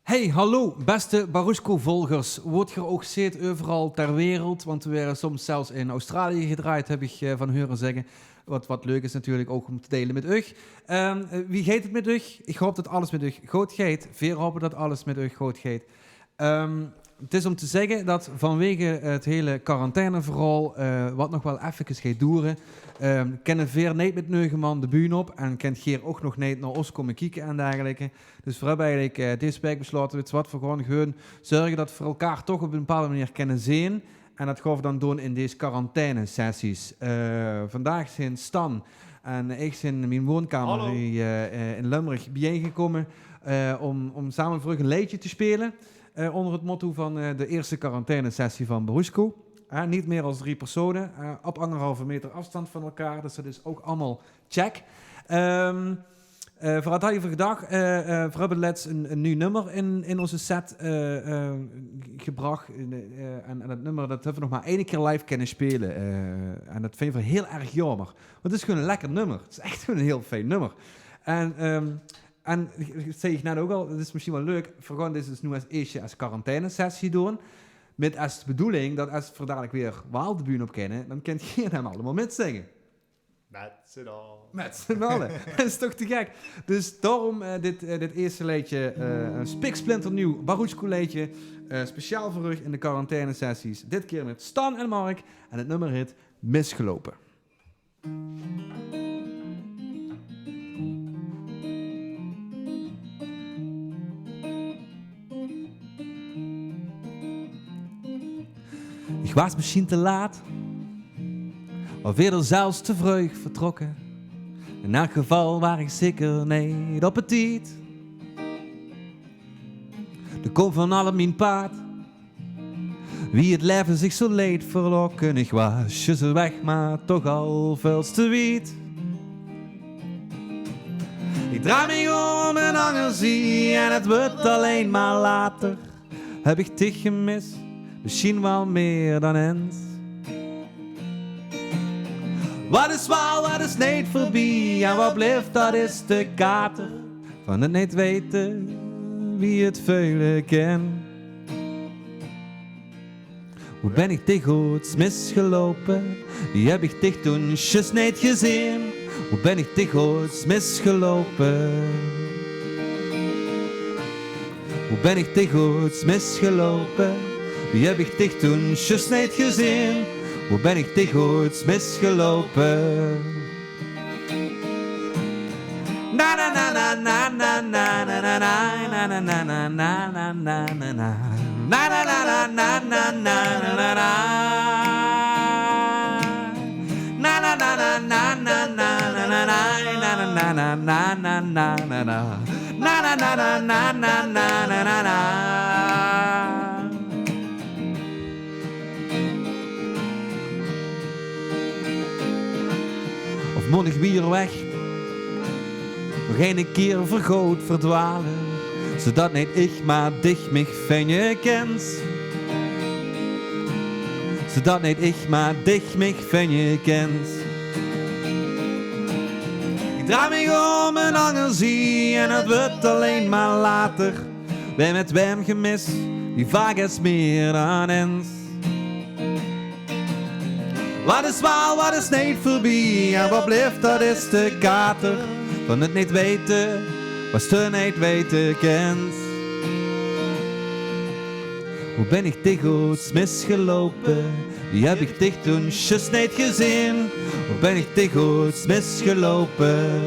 Hey, hallo, beste Baruchko-volgers. Wordt je ook ziet overal ter wereld, want we werden soms zelfs in Australië gedraaid, heb ik van horen zeggen. Wat leuk is natuurlijk ook om te delen met u. Wie gaat het met u? Ik hoop dat alles met u goed gaat. Veel hopen dat alles met u goed gaat. Het is om te zeggen dat vanwege het hele quarantaineverhaal, wat nog wel even gaat duren, kennen Veer niet met 9 man de bühne op en kent Geer ook nog niet naar ons komen kijken en dergelijke. Dus we hebben eigenlijk deze week besloten, weet je wat, we gaan gewoon zorgen dat we elkaar toch op een bepaalde manier kunnen zien. En dat gaan we dan doen in deze quarantaine-sessies. Vandaag zijn Stan en ik zijn in mijn woonkamer in Limburg bijeengekomen om samen voor een liedje te spelen. Onder het motto van de eerste quarantaine-sessie van Baruchko. Niet meer dan 3 personen, op 1,5 meter afstand van elkaar. Dus dat is ook allemaal check. Voor had je gedacht, we hebben let's een nieuw nummer in onze set gebracht. En dat nummer dat hebben we nog maar 1 keer live kunnen spelen. En dat vind ik heel erg jammer. Want het is gewoon een lekker nummer. Het is echt gewoon een heel fijn nummer. En ik zei ik net ook al, het is misschien wel leuk, we gaan dit dus nu als eerste als quarantaine-sessie doen. Met als bedoeling dat als we dadelijk weer wel de bühne op kennen, dan kent je hem allemaal metzingen. Met z'n allen. Dat is toch te gek. Dus daarom dit eerste liedje, een spiksplinternieuw Baruchko-liedje, speciaal voor u in de quarantaine-sessies. Dit keer met Stan en Mark en het nummer heet Misgelopen. Ik was misschien te laat, of eerder zelfs te vroeg vertrokken. In elk geval was ik zeker niet op het tijd. Er komt van alle mijn paard, wie het leven zich zo leed verlokken. Ik was je weg, maar toch al veel te wiet. Ik draai me om en angerzie en het wordt alleen maar later. Heb ik dich gemist, misschien wel meer dan eens. Wat is wel, wat is niet voorbij en wat blijft, dat is de kater. Van het niet weten wie het veulen kent. Hoe ben ik tegenwoordig misgelopen? Die heb ik dich toen just niet gezien. Hoe ben ik tegenwoordig misgelopen? Hoe ben ik tegenwoordig misgelopen? Die heb ik dich toen just niet gezien. Hoe ben ik tegenwoordig misgelopen? Na na na na na na na na na na na na na na na na na na. Na na na na na na na na na. Na na na na na na na na na na na na na na na na na. Na na na na na na na na na na. Of moet ik weer weg? Nog een keer vergroot verdwalen, zodat niet ik maar dich mich van je kent. Zodat niet ik maar dich mich van je kent. Ik draai me om en angerzie en het wordt alleen maar later. Ben met wem gemist, die vaak is meer dan eens. Wat is waar, wat is niet voorbij en wat blijft, dat is de kater. Van het niet weten, wat je niet weten kent. Hoe ben ik tegenwoordig misgelopen? Die heb ik dich toen just niet gezien. Hoe ben ik tegenwoordig misgelopen?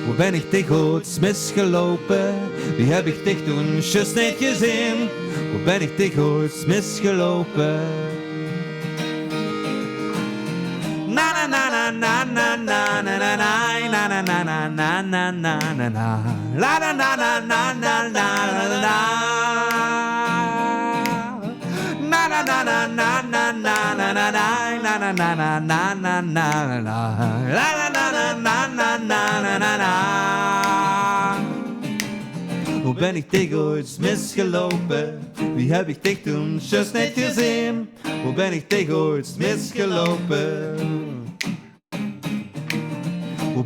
Hoe ben ik tegenwoordig misgelopen? Die heb ik dich toen just niet gezien. Hoe ben ik tegenwoordig misgelopen? Na na na na na na na na na na na na na na na na na. La na na na na na na na na. Na na na na na na na na na na na na na na na na na. La na na na na na na na na. Hoe ben ik tegenwoordig misgelopen? Wie heb ik dich toen just niet gezien? Hoe ben ik tegenwoordig misgelopen? Hoe